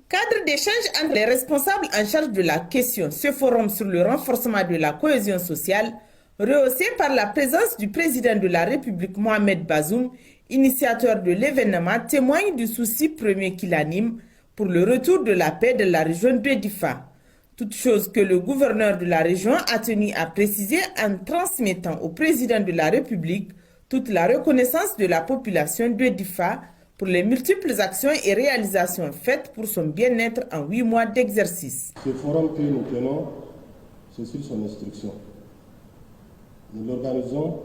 Cadre d'échange entre les responsables en charge de la question, ce forum sur le renforcement de la cohésion sociale, rehaussé par la présence du président de la République Mohamed Bazoum, initiateur de l'événement, témoigne du souci premier qui l'anime pour le retour de la paix de la région de Difa. Toute chose que le gouverneur de la région a tenu à préciser en transmettant au président de la République toute la reconnaissance de la population de Difa pour les multiples actions et réalisations faites pour son bien-être en 8 mois d'exercice. Ce forum que nous tenons, c'est sur son instruction. Nous l'organisons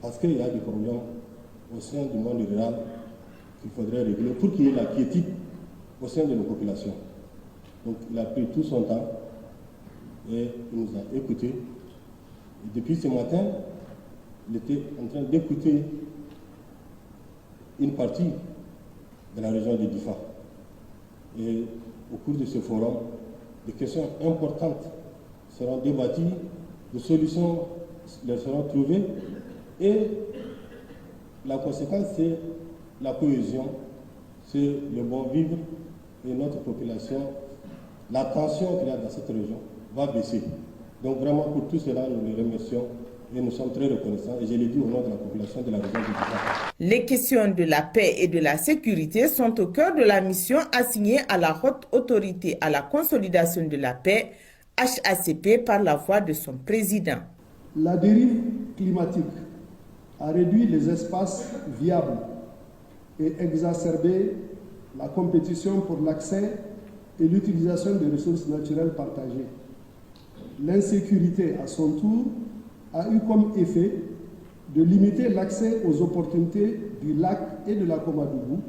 parce qu'il y a des problèmes au sein du monde rural qu'il faudrait régler pour qu'il y ait la quiétude au sein de nos populations. Donc il a pris tout son temps et il nous a écoutés. Et depuis ce matin, il était en train d'écouter une partie de la région de Difa. Et au cours de ce forum, des questions importantes seront débattues, des solutions leur seront trouvées et la conséquence, c'est la cohésion, c'est le bon vivre et notre population, la tension qu'il y a dans cette région va baisser. Donc vraiment pour tout cela, nous les remercions et nous sommes très reconnaissants et je l'ai dit au nom de la population de la région de Difa. Les questions de la paix et de la sécurité sont au cœur de la mission assignée à la Haute Autorité à la consolidation de la paix, HACP, par la voix de son président. La dérive climatique a réduit les espaces viables et exacerbé la compétition pour l'accès et l'utilisation des ressources naturelles partagées. L'insécurité, à son tour, a eu comme effet de limiter l'accès aux opportunités du lac et de la Komadougou,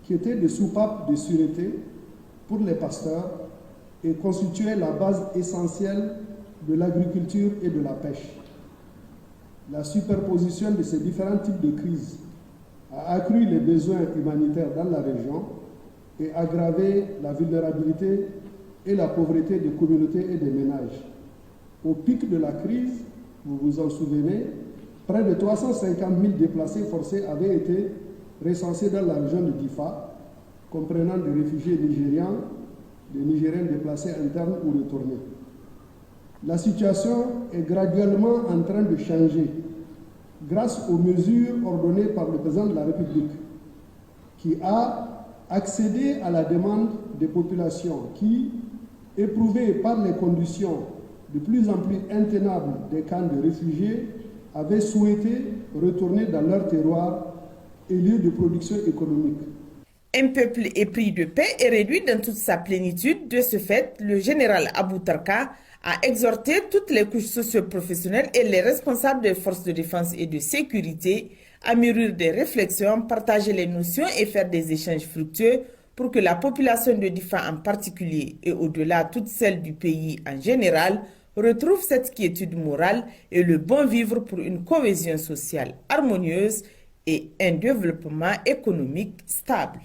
qui étaient des soupapes de sûreté pour les pasteurs et constituaient la base essentielle de l'agriculture et de la pêche. La superposition de ces différents types de crises a accru les besoins humanitaires dans la région et aggravé la vulnérabilité et la pauvreté des communautés et des ménages. Au pic de la crise, vous vous en souvenez, près de 350 000 déplacés forcés avaient été recensés dans la région de Difa, comprenant des réfugiés nigérians, des Nigériens déplacés internes ou retournés. La situation est graduellement en train de changer grâce aux mesures ordonnées par le président de la République, qui a accédé à la demande des populations qui, éprouvées par les conditions de plus en plus intenables des camps de réfugiés, avaient souhaité retourner dans leur terroir et lieu de production économique. Un peuple épris de paix et réduit dans toute sa plénitude. De ce fait, le général Abou Tarka a exhorté toutes les couches socio-professionnelles et les responsables des forces de défense et de sécurité à mûrir des réflexions, partager les notions et faire des échanges fructueux pour que la population de Difa en particulier et au-delà toute celle du pays en général retrouve cette quiétude morale et le bon vivre pour une cohésion sociale harmonieuse et un développement économique stable.